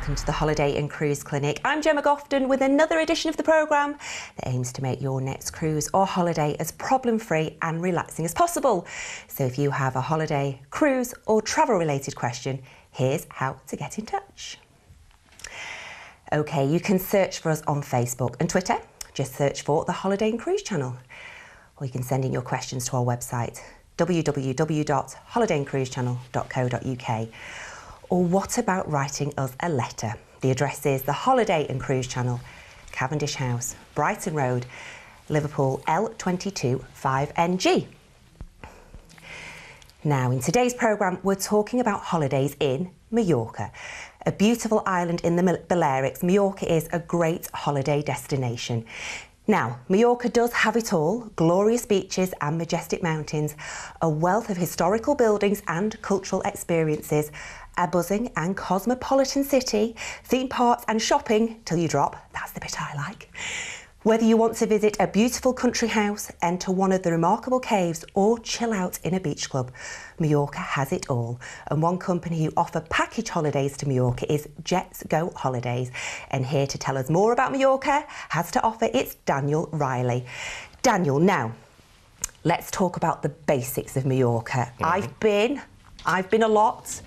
welcome to the Holiday and Cruise Clinic. I'm Jemme Gofton with another edition of the programme that aims to make your next cruise or holiday as problem-free and relaxing as possible. So if you have a holiday, cruise or travel-related question, here's how to get in touch. OK, you can search for us on Facebook and Twitter. Just search for the Holiday and Cruise channel. Or you can send in your questions to our website, www.holidayandcruisechannel.co.uk. Or what about writing us a letter? The address is the Holiday and Cruise Channel, Cavendish House, Brighton Road, Liverpool L22 5NG. Now, in today's programme, we're talking about holidays in Majorca. A beautiful island in the Balearics, Majorca is a great holiday destination. Now, Majorca does have it all: glorious beaches and majestic mountains, a wealth of historical buildings and cultural experiences, a buzzing and cosmopolitan city, theme parks and shopping till you drop. That's the bit I like. Whether you want to visit a beautiful country house, enter one of the remarkable caves or chill out in a beach club, Majorca has it all. And one company who offer package holidays to Majorca is Let's Go Holidays. And here to tell us more about Majorca has to offer it's Daniel Reilly. Daniel, now, let's talk about the basics of Majorca. I've been a lot.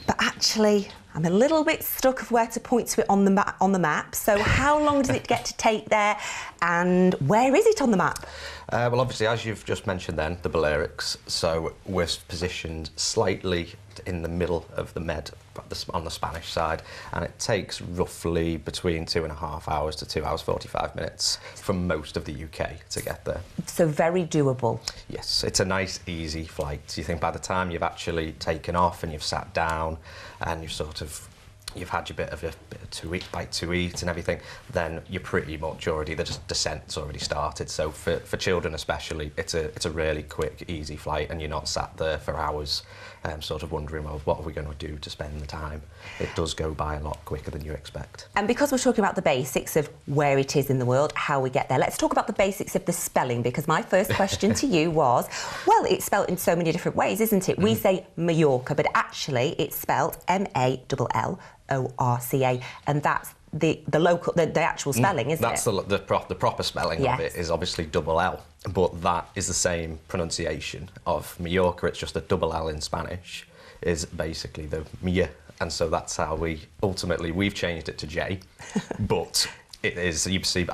But actually, I'm a little bit stuck of where to point to it on the map. So how long does it get to take there, and where is it on the map? Well, obviously, as you've just mentioned then, the Balearics. So we're positioned slightly in the middle of the Med, on the Spanish side, and it takes roughly between 2.5 hours to 2 hours 45 minutes from most of the UK to get there. So very doable. Yes, it's a nice, easy flight. You think by the time you've actually taken off and you've sat down and you've had your bit bite to eat and everything, then you're pretty much already, the descent's already started. So for children especially, it's a really quick, easy flight, and you're not sat there for hours sort of wondering, well, what are we going to do to spend the time? It does go by a lot quicker than you expect. And because we're talking about the basics of where it is in the world, how we get there, let's talk about the basics of the spelling, because my first question to you was, well, it's spelt in so many different ways, isn't it? We say Majorca, but actually it's spelt M-A-L-L-O-R-C-A, and that's the actual spelling, isn't it? That's the proper spelling of it is obviously double L, but that is the same pronunciation of Majorca. It's just a double L in Spanish is basically the Mia, and so that's how we've changed it to J, but it is, you'll see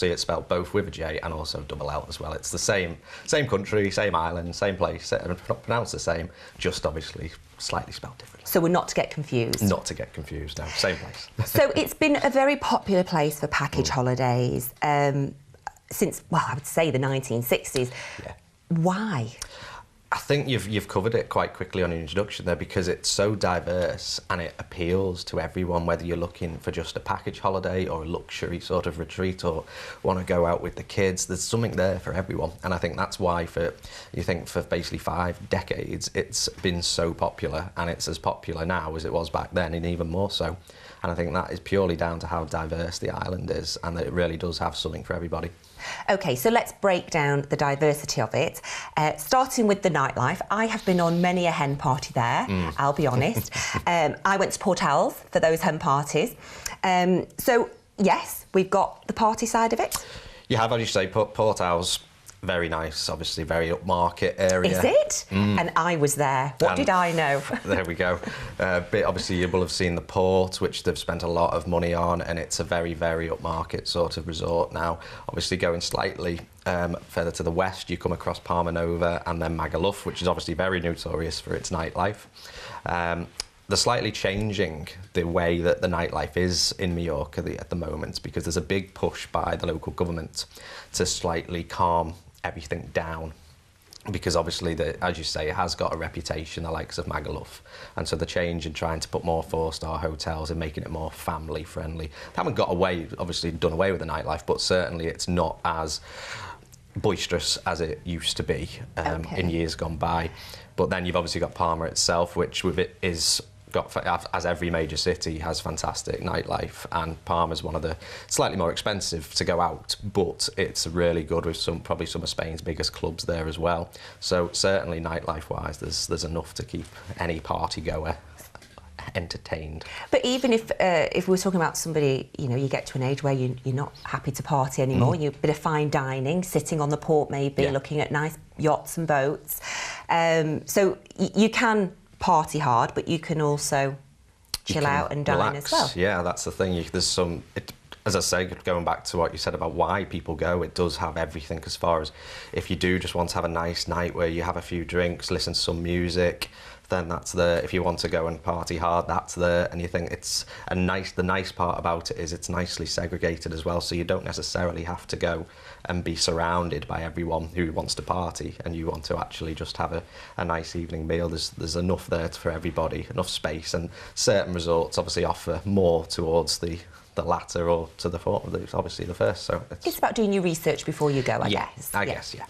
it spelled both with a J and also double L as well. It's the same country, same island, same place, pronounced the same, just obviously slightly spelled differently. So we're not to get confused? Not to get confused, no, same place. So it's been a very popular place for package holidays since, well, I would say the 1960s. Yeah. Why? I think you've covered it quite quickly on your introduction there, because it's so diverse and it appeals to everyone, whether you're looking for just a package holiday or a luxury sort of retreat or want to go out with the kids. There's something there for everyone, and I think that's why for basically 5 decades it's been so popular, and it's as popular now as it was back then, and even more so. And I think that is purely down to how diverse the island is, and that it really does have something for everybody. OK, so let's break down the diversity of it, starting with the nightlife. I have been on many a hen party there, I'll be honest. I went to Port Owls for those hen parties. So, yes, we've got the party side of it. You have, as you say, Port Owls. Very nice, obviously, very upmarket area. Is it? And I was there. What did I know? There we go. But obviously, you will have seen the port, which they've spent a lot of money on, and it's a very, very upmarket sort of resort now. Obviously, going slightly further to the west, you come across Palma Nova and then Magaluf, which is obviously very notorious for its nightlife. They're slightly changing the way that the nightlife is in Majorca at the moment, because there's a big push by the local government to slightly calm everything down, because obviously, as you say, it has got a reputation, the likes of Magaluf, and so the change in trying to put more 4-star hotels and making it more family friendly. They haven't done away with the nightlife, but certainly it's not as boisterous as it used to be in years gone by. But then you've obviously got Palma itself, which with it is as every major city has fantastic nightlife, and Palma's one of the slightly more expensive to go out, but it's really good with probably some of Spain's biggest clubs there as well. So certainly nightlife wise, there's enough to keep any party goer entertained. But even if we're talking about somebody, you know, you get to an age where you're not happy to party anymore, you a bit of fine dining, sitting on the port maybe, looking at nice yachts and boats. So you can party hard, but you can also chill out and dine relax as well. Yeah, that's the thing. There's some... As I say, going back to what you said about why people go, it does have everything as far as if you do just want to have a nice night where you have a few drinks, listen to some music, then that's there. If you want to go and party hard, that's there. And you think it's a nice... The nice part about it is it's nicely segregated as well, so you don't necessarily have to go and be surrounded by everyone who wants to party, and you want to actually just have a nice evening meal. There's enough there for everybody, enough space, and certain resorts obviously offer more towards the latter or to the former, obviously the first. So it's about doing your research before you go, I guess. I guess, yeah.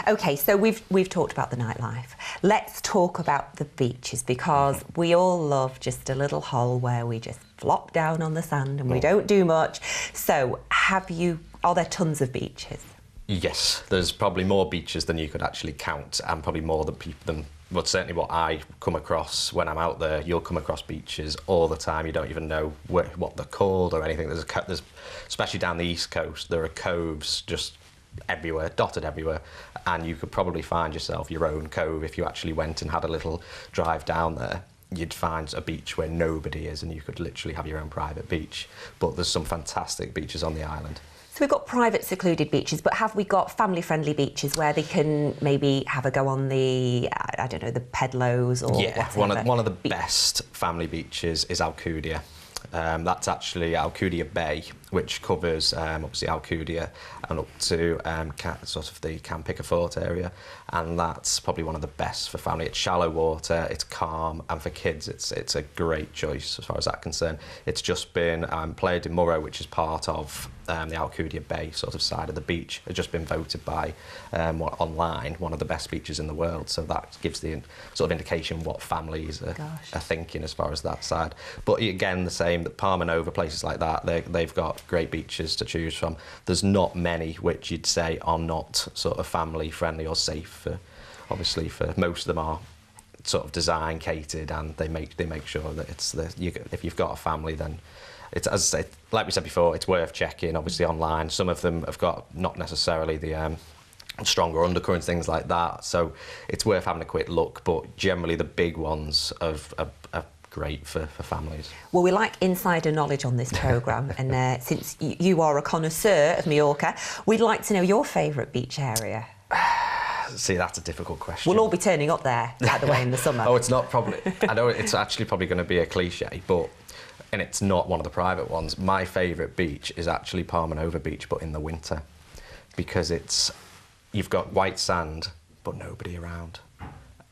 Okay, so we've talked about the nightlife. Let's talk about the beaches, because we all love just a little hole where we just flop down on the sand and we don't do much. So are there tons of beaches? Yes, there's probably more beaches than you could actually count, and probably more than but certainly what I come across when I'm out there. You'll come across beaches all the time. You don't even know what they're called or anything. There's especially down the East Coast, there are coves just everywhere, dotted everywhere, and you could probably find yourself your own cove if you actually went and had a little drive down there. You'd find a beach where nobody is, and you could literally have your own private beach. But there's some fantastic beaches on the island. So we've got private secluded beaches, but have we got family-friendly beaches where they can maybe have a go on the, I don't know, the Pedlos or whatever? one of the best family beaches is Alcudia. That's actually Alcudia Bay, which covers obviously Alcudia and up to sort of the Camp Picafort area, and that's probably one of the best for family. It's shallow water, it's calm, and for kids it's a great choice as far as that's concerned. It's just been Playa de Muro, which is part of the Alcudia Bay sort of side of the beach, has just been voted by online one of the best beaches in the world. So that gives the sort of indication what families are thinking as far as that side. But again, the same, that Palma Nova, places like that, they've got great beaches to choose from. There's not many which you'd say are not sort of family friendly or safe. Obviously, for most of them are sort of design catered, and they make sure that it's if you've got a family, then it's, as I say, like we said before, it's worth checking. Obviously online, some of them have got not necessarily the stronger undercurrents, things like that. So it's worth having a quick look. But generally, the big ones are great for families. Well, we like insider knowledge on this programme, and since you are a connoisseur of Majorca, we'd like to know your favourite beach area. See, that's a difficult question. We'll all be turning up there, by the way, in the summer. Oh, it's not probably... I know it's actually probably going to be a cliche, but... And it's not one of the private ones. My favourite beach is actually Palma Nova Beach, but in the winter. Because you've got white sand, but nobody around.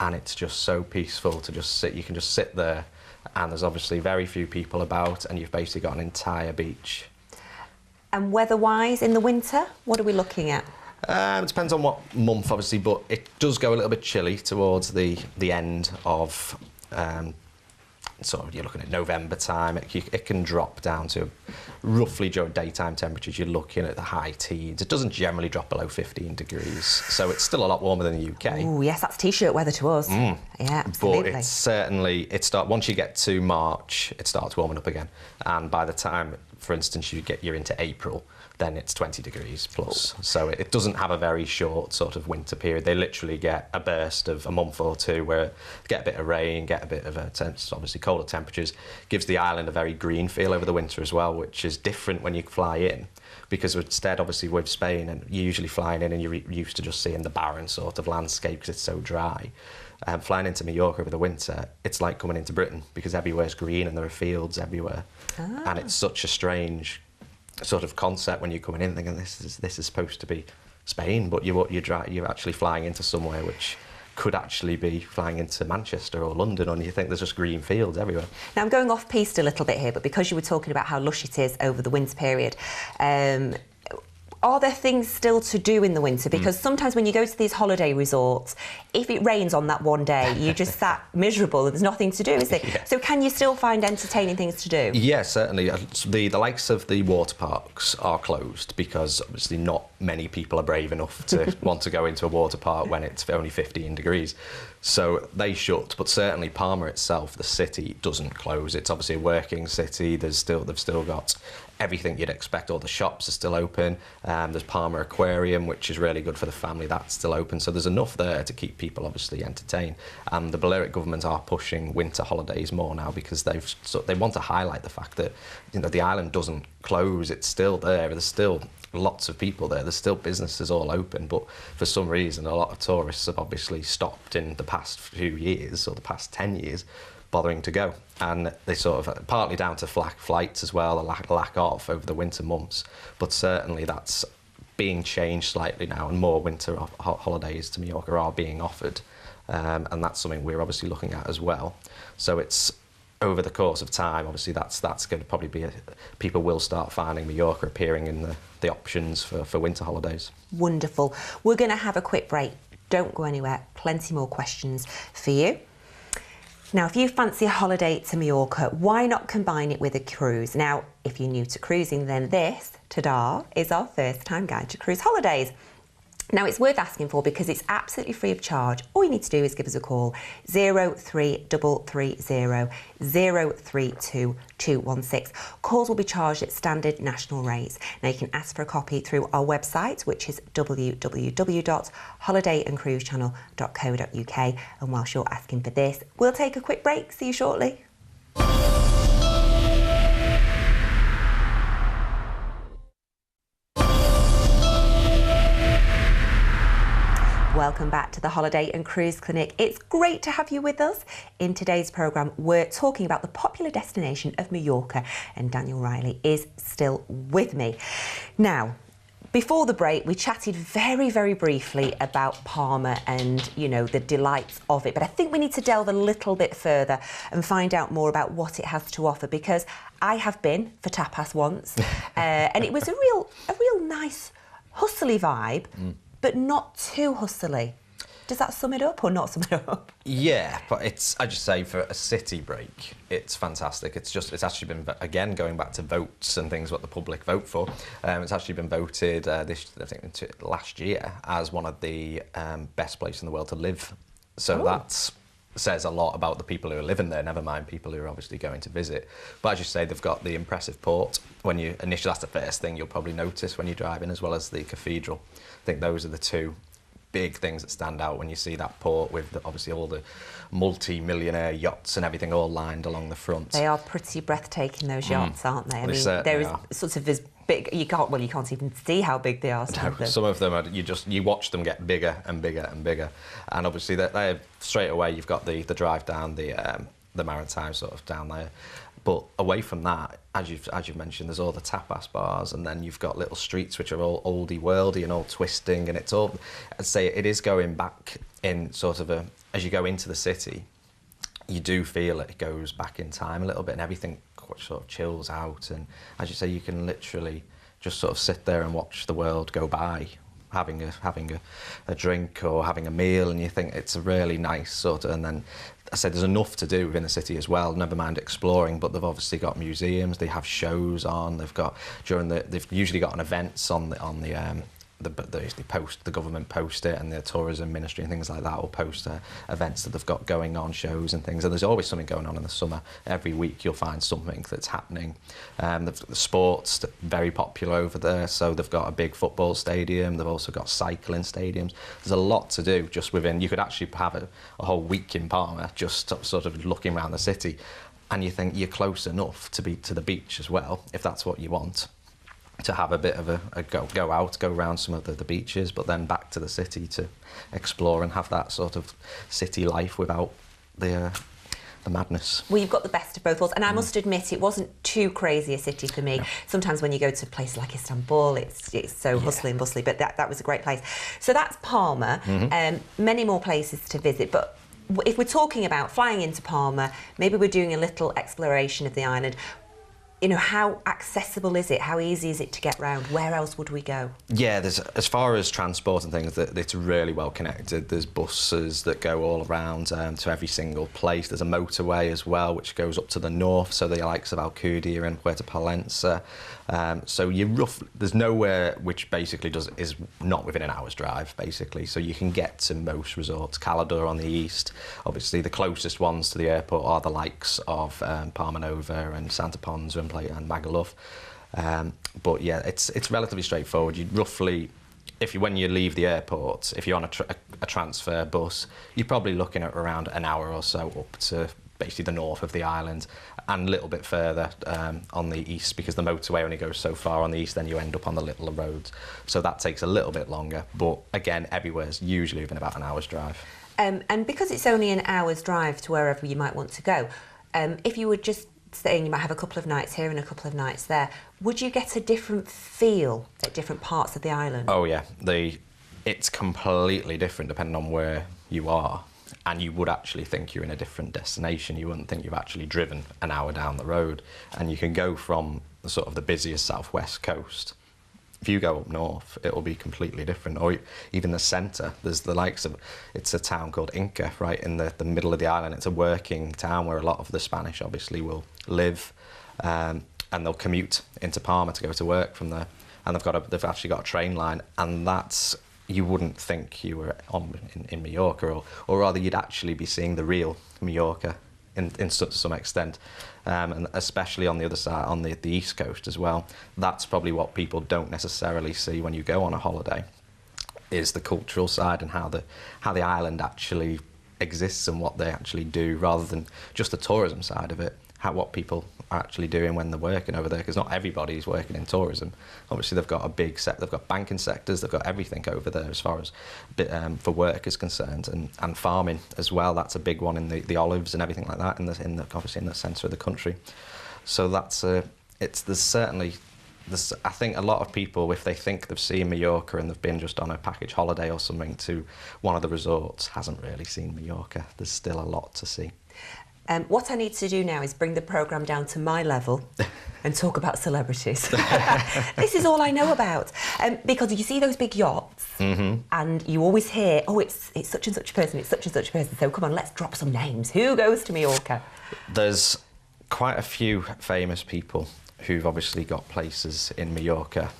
And it's just so peaceful to just sit. You can just sit there, and there's obviously very few people about, and you've basically got an entire beach. And weather-wise, in the winter, what are we looking at? It depends on what month, obviously, but it does go a little bit chilly towards the end of... sort of, you're looking at November time. It can drop down to roughly during daytime temperatures. You're looking at the high teens. It doesn't generally drop below 15 degrees, so it's still a lot warmer than the UK. Oh yes, that's t-shirt weather to us. Yeah, absolutely. But it's certainly once you get to March, it starts warming up again, and by the time, for instance, you're into April, then it's 20 degrees plus. So it doesn't have a very short sort of winter period. They literally get a burst of a month or two where they get a bit of rain, get a bit of obviously colder temperatures. Gives the island a very green feel over the winter as well, which is different when you fly in, because instead, obviously, with Spain, and you're usually flying in and you're used to just seeing the barren sort of landscape because it's so dry. Flying into Majorca over the winter, it's like coming into Britain, because everywhere's green and there are fields everywhere. And it's such a strange sort of concept when you're coming in thinking this is supposed to be Spain, but you're actually flying into somewhere which could actually be flying into Manchester or London, and you think there's just green fields everywhere. Now I'm going off piste a little bit here, but because you were talking about how lush it is over the winter period, are there things still to do in the winter? Because sometimes when you go to these holiday resorts, if it rains on that one day, you just sat miserable. There's nothing to do, is there? Yeah. So can you still find entertaining things to do? Yeah, certainly. The likes of the water parks are closed because obviously not many people are brave enough to want to go into a water park when it's only 15 degrees. So they shut, but certainly Palma itself, the city, doesn't close. It's obviously a working city. They've still got everything you'd expect. All the shops are still open. There's Palma Aquarium, which is really good for the family. That's still open. So there's enough there to keep people obviously entertained. And the Balearic government are pushing winter holidays more now because they want to highlight the fact that the island doesn't close. It's still there. There's still lots of people there. There's still businesses all open, but for some reason a lot of tourists have obviously stopped in the past few years, or the past 10 years, bothering to go. And they sort of, partly down to flights as well, a lack of over the winter months, but certainly that's being changed slightly now, and more winter holidays to Majorca are being offered, and that's something we're obviously looking at as well. So it's over the course of time, obviously that's going to probably be people will start finding Majorca appearing in the options for winter holidays. Wonderful. We're going to have a quick break. Don't go anywhere. Plenty more questions for you. Now, if you fancy a holiday to Majorca, why not combine it with a cruise? Now, if you're new to cruising, then this, ta-da, is our first time guide to cruise holidays. Now, it's worth asking for because it's absolutely free of charge. All you need to do is give us a call, 03330 032 216. Calls will be charged at standard national rates. Now, you can ask for a copy through our website, which is www.holidayandcruisechannel.co.uk. And whilst you're asking for this, we'll take a quick break. See you shortly. Welcome back to the Holiday and Cruise Clinic. It's great to have you with us. In today's programme, we're talking about the popular destination of Majorca, and Daniel Reilly is still with me. Now, before the break, we chatted very, very briefly about Palma and, the delights of it. But I think we need to delve a little bit further and find out more about what it has to offer, because I have been for tapas once, and it was a real nice, hustly vibe. But not too hustily. Does that sum it up or not sum it up? Yeah, but I just say for a city break, it's fantastic. It's actually been, again, going back to votes and things, what the public vote for. It's actually been voted last year as one of the best places in the world to live. So that says a lot about the people who are living there, never mind people who are obviously going to visit. But as you say, they've got the impressive port. That's the first thing you'll probably notice when you drive in, as well as the cathedral. I think those are the two big things that stand out when you see that port, with obviously all the multi-millionaire yachts and everything all lined along the front. They are pretty breathtaking, those yachts, aren't they? I mean, there is sort of as big. You can't even see how big they are. Some of them are, you watch them get bigger and bigger and bigger, and obviously they're straight away you've got the drive down the Maritime sort of down there. But away from that, as you've mentioned, there's all the tapas bars, and then you've got little streets which are all oldie worldy and all twisting, and it's all, I'd say it is going back in sort of as you go into the city, you do feel it goes back in time a little bit, and everything sort of chills out, and as you say, you can literally just sort of sit there and watch the world go by, having a drink or having a meal, and you think it's a really nice sort of, and then I said there's enough to do within the city as well, never mind exploring, but they've obviously got museums, they have shows on, they've usually got an events on the government post it, and the tourism ministry and things like that will post events that they've got going on, shows and things, and there's always something going on in the summer. Every week you'll find something that's happening. The sports, very popular over there, so they've got a big football stadium, they've also got cycling stadiums. There's a lot to do just within, you could actually have a whole week in Palma just sort of looking around the city, and you think you're close enough to be to the beach as well, if that's what you want, to have a bit of a go around some of the beaches, but then back to the city to explore and have that sort of city life without the madness. Well, you've got the best of both worlds, and I must admit it wasn't too crazy a city for me. No. Sometimes when you go to places like Istanbul, it's so hustly and bustly, but that was a great place. So that's Palma. Many more places to visit, but if we're talking about flying into Palma, maybe we're doing a little exploration of the island. you know, how accessible is it? How easy is it to get round? Where else would we go? Yeah, as far as transport and things, it's really well connected. There's buses that go all around to every single place. There's a motorway as well, which goes up to the north, so the likes of Alcudia and Puerto Palencia. So there's nowhere which basically is not within an hour's drive, basically. So you can get to most resorts. Calador on the east, obviously the closest ones to the airport are the likes of Palma Nova and Santa Ponsa and Magaluf. But yeah, it's relatively straightforward. You roughly, when you leave the airport, if you're on a transfer bus, you're probably looking at around an hour or so up to basically the north of the island, and a little bit further on the east, because the motorway only goes so far on the east, then you end up on the littler roads. So that takes a little bit longer, but again, everywhere's usually within about an hour's drive. And because it's only an hour's drive to wherever you might want to go, if you were just saying you might have a couple of nights here and a couple of nights there, would you get a different feel at different parts of the island? Oh yeah, it's completely different depending on where you are, and you would actually think you're in a different destination. You wouldn't think you've actually driven an hour down the road, and you can go from the busiest southwest coast. If you go up north, it'll be completely different. Or even the centre, there's the likes of, it's a town called Inca, right in the middle of the island. It's a working town where a lot of the Spanish obviously will live, and they'll commute into Palma to go to work from there. And they've actually got a train line, and you wouldn't think you were in Majorca, or rather you'd actually be seeing the real Majorca to some extent. And especially on the other side, on the east coast as well. That's probably what people don't necessarily see when you go on a holiday, is the cultural side and how the island actually exists and what they actually do, rather than just the tourism side of it. What people are actually doing when they're working over there, because not everybody's working in tourism. Obviously they've got a big they've got banking sectors, they've got everything over there as far as for work is concerned, and farming as well. That's a big one in the olives and everything like that obviously in the centre of the country. So there's certainly, I think a lot of people, if they think they've seen Majorca and they've been just on a package holiday or something to one of the resorts, hasn't really seen Majorca. There's still a lot to see. What I need to do now is bring the programme down to my level and talk about celebrities. This is all I know about. Because you see those big yachts, and you always hear, oh, it's such and such a person, it's such and such a person. So come on, let's drop some names. Who goes to Majorca? There's quite a few famous people who've obviously got places in Majorca.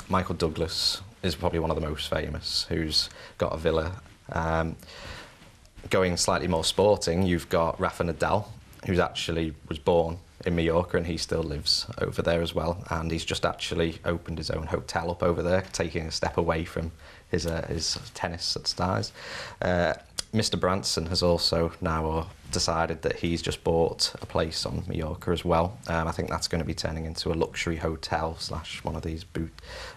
Michael Douglas is probably one of the most famous, who's got a villa. Going slightly more sporting, you've got Rafa Nadal, who's actually was born in Majorca, and he still lives over there as well. And he's just actually opened his own hotel up over there, taking a step away from his tennis stars. Mr. Branson has also now decided that he's just bought a place on Majorca as well. I think that's going to be turning into a luxury hotel / one of these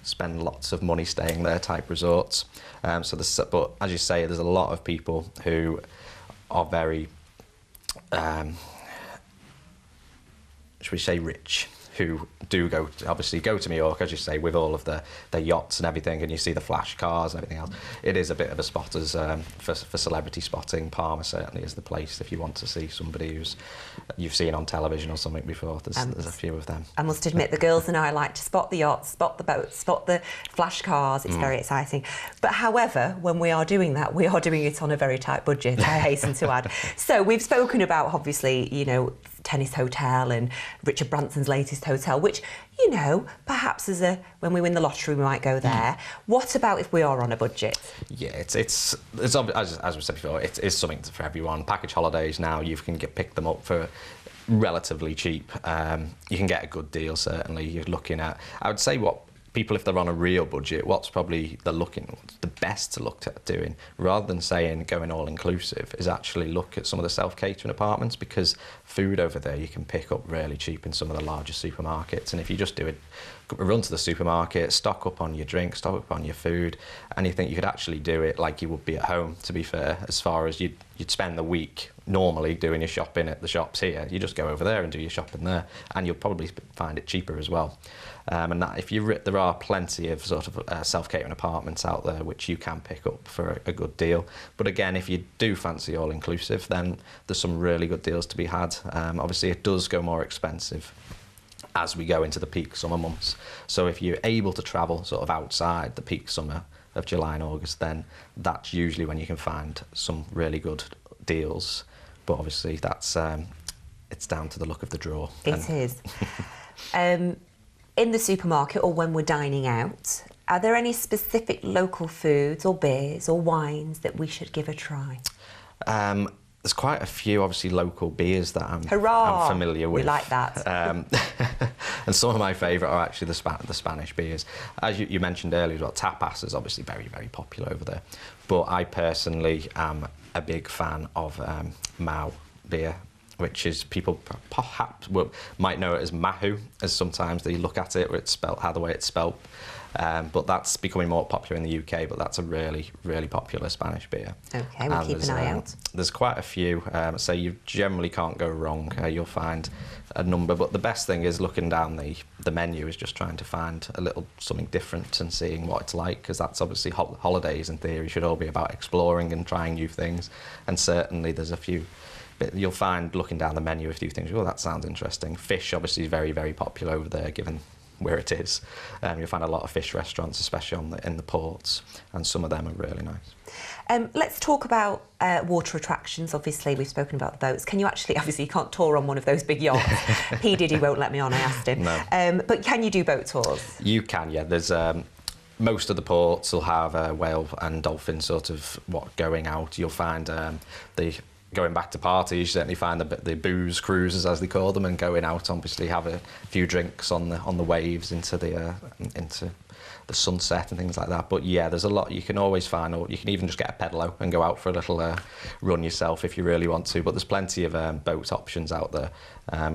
spend lots of money staying there type resorts. But as you say, there's a lot of people who are very, should we say, rich, who do go to Majorca, as you say, with all of the yachts and everything, and you see the flash cars and everything else. It is a bit of a spotters for celebrity spotting. Palma certainly is the place if you want to see somebody who's you've seen on television or something before. There's a few of them. I must admit, the girls and I like to spot the yachts, spot the boats, spot the flash cars. It's very exciting. But however, when we are doing that, we are doing it on a very tight budget, I hasten to add. So we've spoken about, obviously, you know, Tennis Hotel and Richard Branson's latest hotel, which, you know, perhaps when we win the lottery we might go there. What about if we are on a budget? Yeah, it's as we said before, it is something for everyone. Package holidays now, you can pick them up for relatively cheap. You can get a good deal, certainly. You're looking at, I would say, what people, if they're on a real budget, what's probably the best to look at doing, rather than saying going all inclusive, is actually look at some of the self-catering apartments, because food over there you can pick up really cheap in some of the larger supermarkets. And if you just do a run to the supermarket, stock up on your drinks, stock up on your food, and you think you could actually do it like you would be at home, to be fair, as far as you'd spend the week normally doing your shopping at the shops here. You just go over there and do your shopping there, and you'll probably find it cheaper as well. And that there are plenty of self-catering apartments out there which you can pick up for a good deal. But again, if you do fancy all-inclusive, then there's some really good deals to be had. Obviously, it does go more expensive as we go into the peak summer months. So if you're able to travel sort of outside the peak summer of July and August, then that's usually when you can find some really good deals. But obviously that's it's down to the luck of the draw. It is. In the supermarket or when we're dining out, are there any specific local foods or beers or wines that we should give a try? There's quite a few, obviously, local beers that I'm familiar with. We like that. And some of my favourite are actually the Spanish beers. As you mentioned earlier, well, tapas is obviously very, very popular over there. But I personally am a big fan of Mau beer, which is, people perhaps might know it as Mahu, as sometimes they look at it, where it's spelt the way it's spelt. But that's becoming more popular in the UK, but that's a really, really popular Spanish beer. OK, we'll keep an eye out. There's quite a few, so you generally can't go wrong. You'll find a number, but the best thing is looking down the menu is just trying to find a little something different and seeing what it's like, because that's obviously holidays in theory should all be about exploring and trying new things, and certainly there's a few. You'll find looking down the menu a few things, oh, that sounds interesting. Fish obviously is very, very popular over there, given where it is. You'll find a lot of fish restaurants, especially in the ports, and some of them are really nice. Let's talk about water attractions. Obviously, we've spoken about the boats. Can you actually, obviously, you can't tour on one of those big yachts. P. Diddy won't let me on, I asked him. No. But can you do boat tours? You can, yeah. There's most of the ports will have whale and dolphin sort of going out. You'll find going back to parties, you certainly find the booze cruises, as they call them, and going out, obviously have a few drinks on the waves into the sunset and things like that. But yeah, there's a lot you can always find, or you can even just get a pedalo and go out for a little run yourself if you really want to. But there's plenty of boat options out there.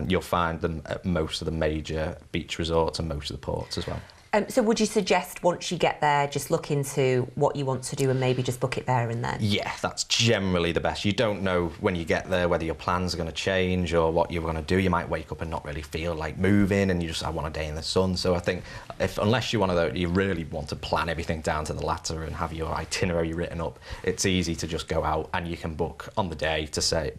You'll find them at most of the major beach resorts and most of the ports as well. So would you suggest once you get there, just look into what you want to do and maybe just book it there and then? Yeah, that's generally the best. You don't know when you get there whether your plans are going to change or what you're going to do. You might wake up and not really feel like moving, and I want a day in the sun. So I think unless you really want to plan everything down to the latter and have your itinerary written up, it's easy to just go out and you can book on the day to say,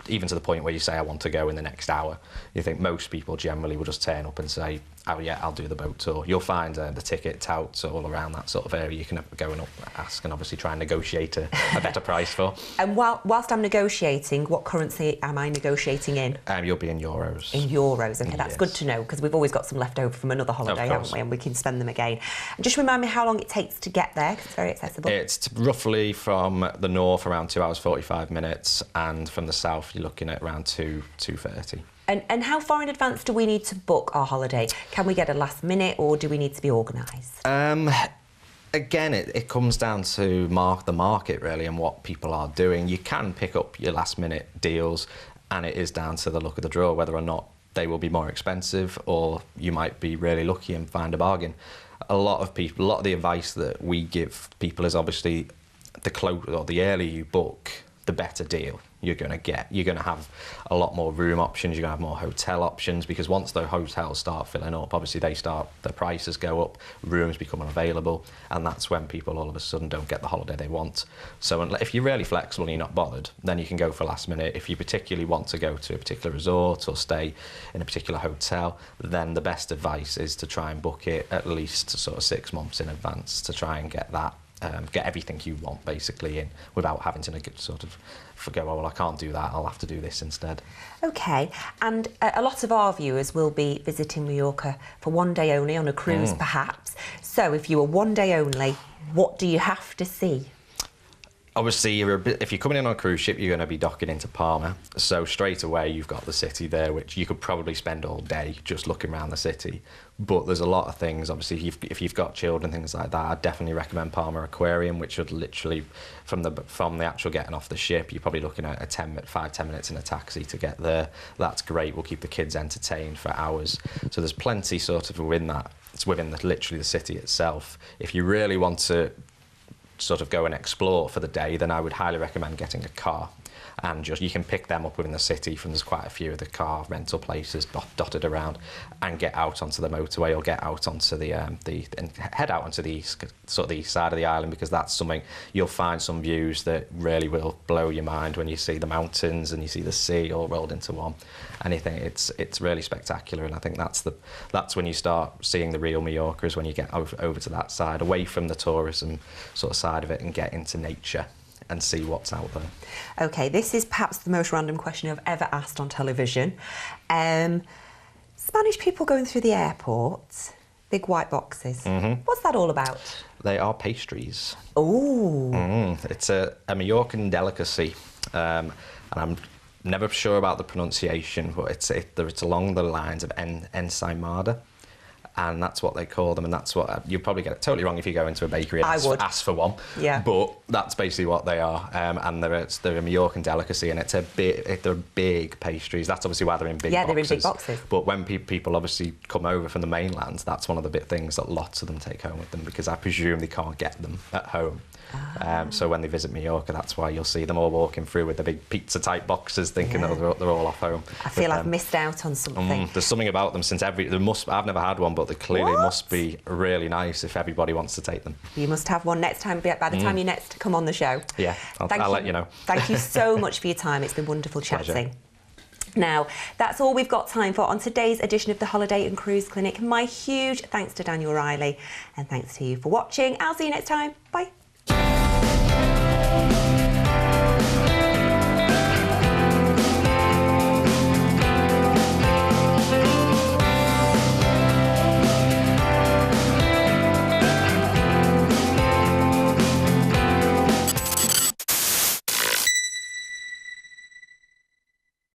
even to the point where you say, I want to go in the next hour. You think most people generally will just turn up and say, oh yeah, I'll do the boat tour. You'll find the ticket touts all around that sort of area. You can go and ask and obviously try and negotiate a better price for. And whilst I'm negotiating, what currency am I negotiating in? You'll be in euros. In euros, OK, that's yes. good to know, because we've always got some left over from another holiday, haven't we? And we can spend them again. And just remind me how long it takes to get there, because it's very accessible. It's roughly from the north around 2 hours 45 minutes, and from the south you're looking at around 2:30. And how far in advance do we need to book our holiday? Can we get a last minute, or do we need to be organised? Again, it comes down to the market, really, and what people are doing. You can pick up your last minute deals, and it is down to the luck of the draw whether or not they will be more expensive, or you might be really lucky and find a bargain. A lot of the advice that we give people is obviously the earlier you book, the better deal you're going to get. You're going to have a lot more room options, you're going to have more hotel options, because once the hotels start filling up, obviously the prices go up, rooms become unavailable, and that's when people all of a sudden don't get the holiday they want. So if you're really flexible and you're not bothered, then you can go for last minute. If you particularly want to go to a particular resort or stay in a particular hotel, then the best advice is to try and book it at least sort of 6 months in advance to try and get that. Get everything you want basically in without having to sort of go, oh, well, I can't do that, I'll have to do this instead. OK, and a lot of our viewers will be visiting Majorca for one day only on a cruise perhaps. So if you were one day only, what do you have to see? Obviously, if you're coming in on a cruise ship, you're going to be docking into Palma. So straight away, you've got the city there, which you could probably spend all day just looking around the city. But there's a lot of things. Obviously, if you've got children, things like that, I'd definitely recommend Palma Aquarium, which would literally, from the actual getting off the ship, you're probably looking at 5-10 minutes in a taxi to get there. That's great. We'll keep the kids entertained for hours. So there's plenty sort of within that. It's within literally the city itself. If you really want to sort of go and explore for the day, then I would highly recommend getting a car. and just you can pick them up within the city from there's quite a few of the car rental places dotted around, and get out onto the motorway or get out onto the and head out onto the east side of the island, because that's something you'll find some views that really will blow your mind when you see the mountains and you see the sea all rolled into one. And I think it's really spectacular, and I think that's when you start seeing the real Majorca, is when you get over to that side, away from the tourism sort of side of it, and get into nature and see what's out there. Okay, this is perhaps the most random question I've ever asked on television. Spanish people going through the airport, big white boxes. What's that all about? They are pastries. Ooh. It's a Majorcan delicacy, and I'm never sure about the pronunciation, but it's along the lines of ensaimada. And that's what they call them, and that's what you'll probably get it totally wrong if you go into a bakery and ask for one. Yeah. But that's basically what they are, and they're a Majorcan delicacy, and they're big pastries. That's obviously why they're in big boxes. Yeah, they're in big boxes. But when people obviously come over from the mainland, that's one of the big things that lots of them take home with them, because I presume they can't get them at home. So when they visit Majorca, that's why you'll see them all walking through with the big pizza-type boxes, thinking they're all off home. I feel I've missed out on something. There's something about them. I've never had one, but they clearly must be really nice if everybody wants to take them. You must have one next time, by the time you next come on the show. Yeah, I'll let you know. Thank you so much for your time. It's been wonderful chatting. Pleasure. Now, that's all we've got time for on today's edition of the Holiday and Cruise Clinic. My huge thanks to Daniel Reilly, and thanks to you for watching. I'll see you next time. Bye.